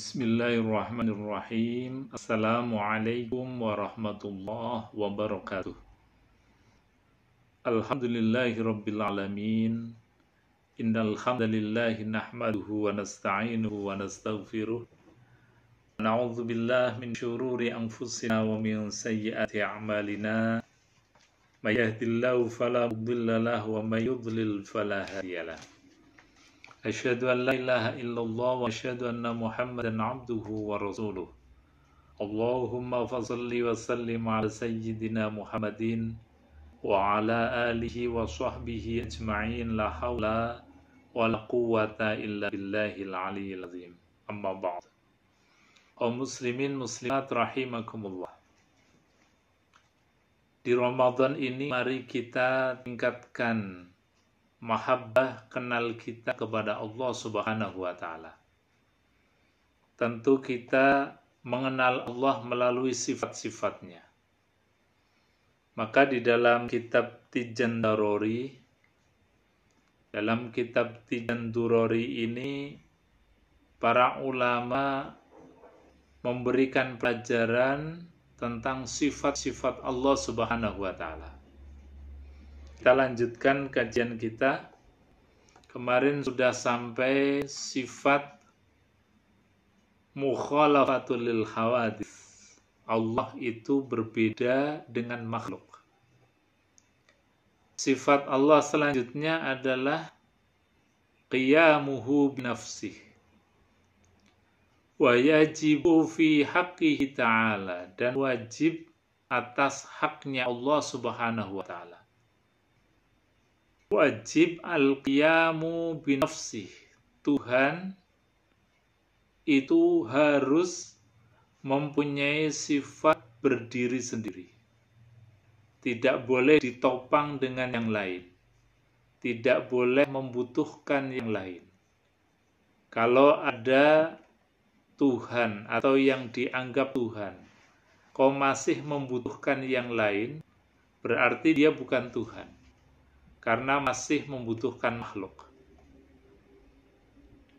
Bismillahirrahmanirrahim. Assalamualaikum warahmatullahi wabarakatuh. Alhamdulillahirabbil alamin. Innal hamdalillahi nahmaduhu wa nasta'inuhu wa nastaghfiruh. Na'udzu billahi min syururi anfusina wa min sayyiati a'malina. May yahdihillahu fala mudilla lahu wa may yudlil fala hadiya lahu. Asyhadu an la ilaha illallah wa asyhadu anna Muhammadan abduhu wa rasuluh. Allahumma fassalli wa sallim ala sayyidina Muhammadin wa ala alihi wa sahbihi ajma'in, la hawla wa la quwwata illa billahil aliyyil azim. Amma ba'd. Kaum muslimin muslimat rahimakumullah. Di Ramadan ini mari kita tingkatkan mahabbah, kenal kita kepada Allah Subhanahu wa Ta'ala. Tentu kita mengenal Allah melalui sifat-sifatnya. Maka di dalam kitab Tijan Daruri, ini para ulama memberikan pelajaran tentang sifat-sifat Allah Subhanahu wa Ta'ala. Kita lanjutkan kajian kita. Kemarin sudah sampai sifat mukhalafatul lil hawadits. Allah itu berbeda dengan makhluk. Sifat Allah selanjutnya adalah qiyamuhu binafsih wa yajibu fi haqqihi ta'ala, dan wajib atas haknya Allah Subhanahu wa Ta'ala. Wajib al-qiyamu binafsih. Tuhan itu harus mempunyai sifat berdiri sendiri. Tidak boleh ditopang dengan yang lain. Tidak boleh membutuhkan yang lain. Kalau ada Tuhan atau yang dianggap Tuhan, kau masih membutuhkan yang lain, berarti dia bukan Tuhan. Karena masih membutuhkan makhluk.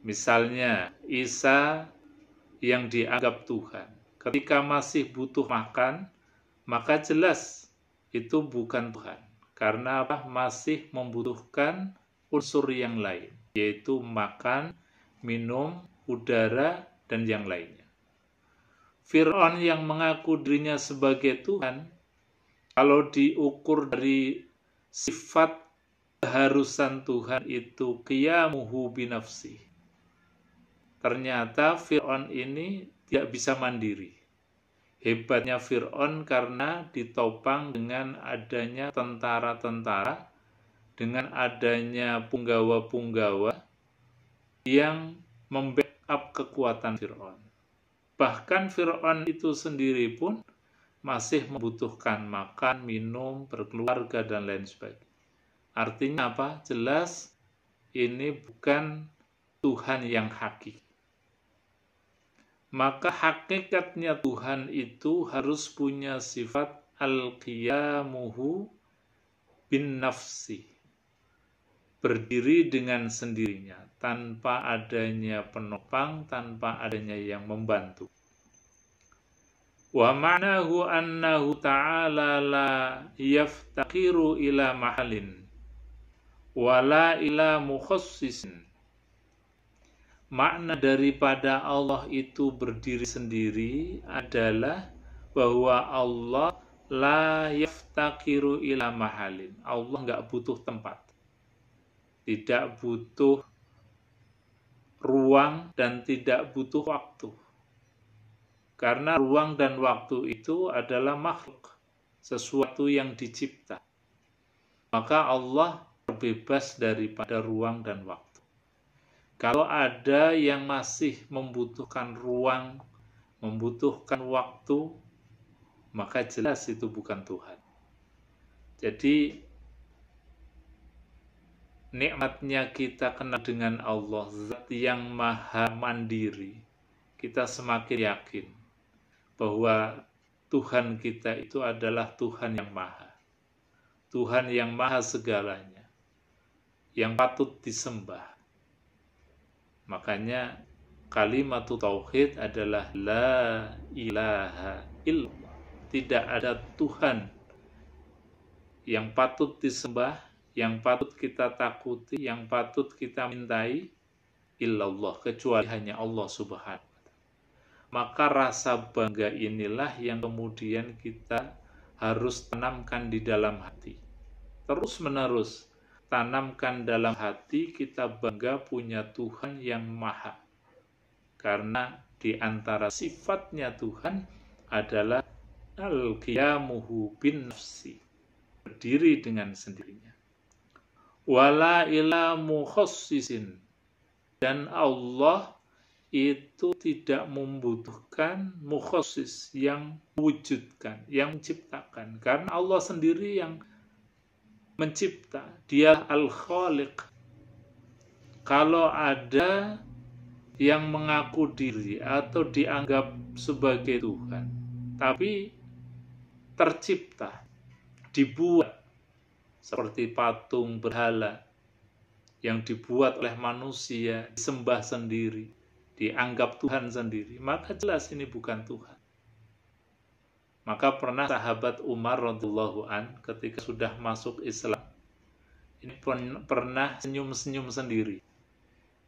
Misalnya Isa yang dianggap Tuhan, ketika masih butuh makan, maka jelas itu bukan Tuhan. Karena apa? Masih membutuhkan unsur yang lain, yaitu makan, minum, udara, dan yang lainnya. Fir'aun yang mengaku dirinya sebagai Tuhan, kalau diukur dari sifat keharusan Tuhan itu qiyamuhu binafsi, ternyata Fir'aun ini tidak bisa mandiri. Hebatnya Fir'aun karena ditopang dengan adanya tentara-tentara, dengan adanya punggawa-punggawa yang membackup kekuatan Fir'aun. Bahkan Fir'aun itu sendiri pun masih membutuhkan makan, minum, berkeluarga, dan lain sebagainya. Artinya apa? Jelas ini bukan Tuhan yang hakiki. Maka hakikatnya Tuhan itu harus punya sifat al-qiyamuhu bin nafsi. Berdiri dengan sendirinya, tanpa adanya penopang, tanpa adanya yang membantu. Wa ma'nahu annahu ta'ala la yaftaqiru ila mahalin wala ila mukhassisin. Makna daripada Allah itu berdiri sendiri adalah bahwa Allah la yaftaqiru ila mahalin. Allah nggak butuh tempat, tidak butuh ruang, dan tidak butuh waktu. Karena ruang dan waktu itu adalah makhluk, sesuatu yang dicipta. Maka Allah terbebas daripada ruang dan waktu. Kalau ada yang masih membutuhkan ruang, membutuhkan waktu, maka jelas itu bukan Tuhan. Jadi nikmatnya kita kenal dengan Allah, Zat yang maha mandiri, kita semakin yakin bahwa Tuhan kita itu adalah Tuhan yang maha. Tuhan yang maha segalanya, yang patut disembah. Makanya kalimat tauhid adalah la ilaha illallah. Tidak ada Tuhan yang patut disembah, yang patut kita takuti, yang patut kita mintai, illallah, kecuali hanya Allah Subhanahu wa Ta'ala. Maka rasa bangga inilah yang kemudian kita harus tanamkan di dalam hati. Terus menerus tanamkan dalam hati kita bangga punya Tuhan yang maha. Karena di antara sifatnya Tuhan adalah al-qiyamuhu bin nafsi, berdiri dengan sendirinya. Wala ila mukhassisin, dan Allah itu tidak membutuhkan mukhassis, yang mewujudkan, yang menciptakan. Karena Allah sendiri yang mencipta, Dia al-khaliq. Kalau ada yang mengaku diri atau dianggap sebagai Tuhan, tapi tercipta, dibuat seperti patung berhala yang dibuat oleh manusia, disembah sendiri, dianggap Tuhan sendiri, maka jelas ini bukan Tuhan. Maka pernah sahabat Umar radhiyallahu an ketika sudah masuk Islam, ini pernah senyum-senyum sendiri.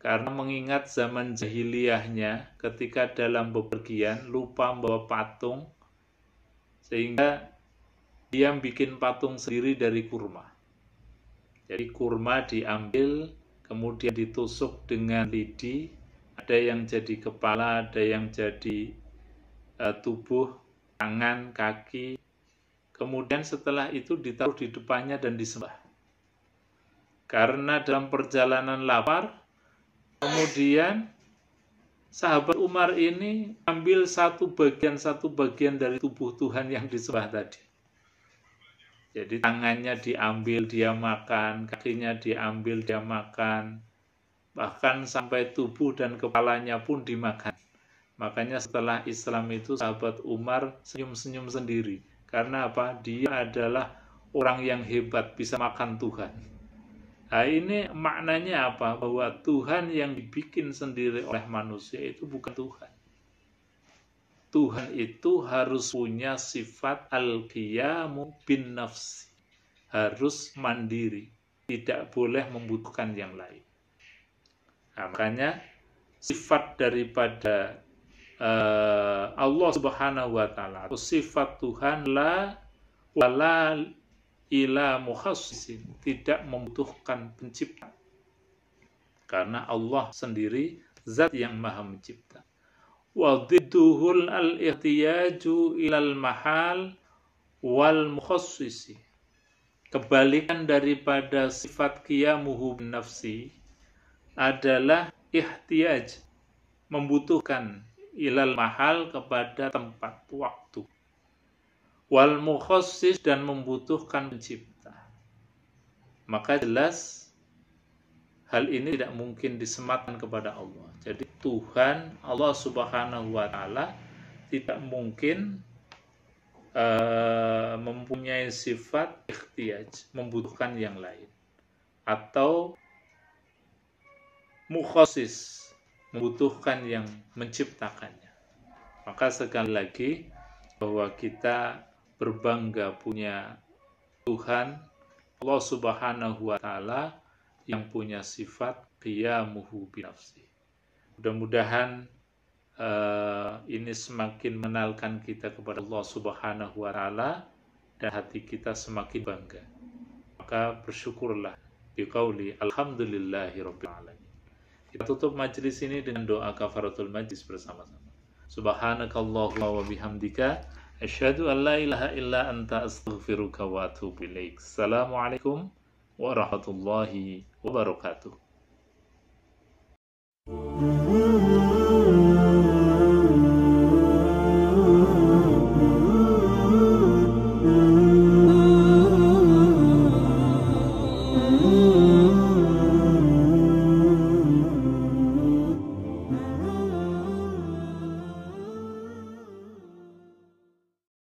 Karena mengingat zaman jahiliyahnya ketika dalam bepergian lupa membawa patung, sehingga dia bikin patung sendiri dari kurma. Jadi kurma diambil, kemudian ditusuk dengan lidi, ada yang jadi kepala, ada yang jadi tubuh, tangan, kaki. Kemudian setelah itu ditaruh di depannya dan disembah. Karena dalam perjalanan lapar, kemudian sahabat Umar ini ambil satu bagian dari tubuh Tuhan yang disembah tadi. Jadi tangannya diambil, dia makan, kakinya diambil, dia makan, bahkan sampai tubuh dan kepalanya pun dimakan. Makanya setelah Islam itu sahabat Umar senyum-senyum sendiri. Karena apa? Dia adalah orang yang hebat, bisa makan Tuhan. Nah, ini maknanya apa? Bahwa Tuhan yang dibikin sendiri oleh manusia itu bukan Tuhan. Tuhan itu harus punya sifat al-qiyamu bin nafsi. Harus mandiri. Tidak boleh membutuhkan yang lain. Nah, makanya sifat daripada Allah Subhanahu wa Ta'ala, sifat Tuhan la wala ila mukhassisin, tidak membutuhkan pencipta. Karena Allah sendiri zat yang maha mencipta. Wa dhidduhul al-ihtiyaju ilal mahal wal mukhassisi. Kebalikan daripada sifat qiyamuhu bin nafsi adalah ihtiyaj, membutuhkan, ilal mahal, kepada tempat, waktu, wal mukhassis, dan membutuhkan pencipta. Maka jelas hal ini tidak mungkin disematkan kepada Allah. Jadi Tuhan Allah Subhanahu wa Ta'ala tidak mungkin mempunyai sifat ikhtiyaj, membutuhkan yang lain, atau mukhassis, membutuhkan yang menciptakannya. Maka sekali lagi bahwa kita berbangga punya Tuhan Allah Subhanahu wa Ta'ala yang punya sifat qiyamuhu binafsi. Mudah-mudahan ini semakin mengenalkan kita kepada Allah Subhanahu wa Ta'ala dan hati kita semakin bangga. Maka bersyukurlah biqauli alhamdulillahirabbil alamin. Kita tutup majelis ini dengan doa kafaratul majlis bersama-sama. Subhanakallahumma wa bihamdika asyhadu an la ilaha illa anta astaghfiruka wa atubu ilaik. Assalamualaikum warahmatullahi wabarakatuh.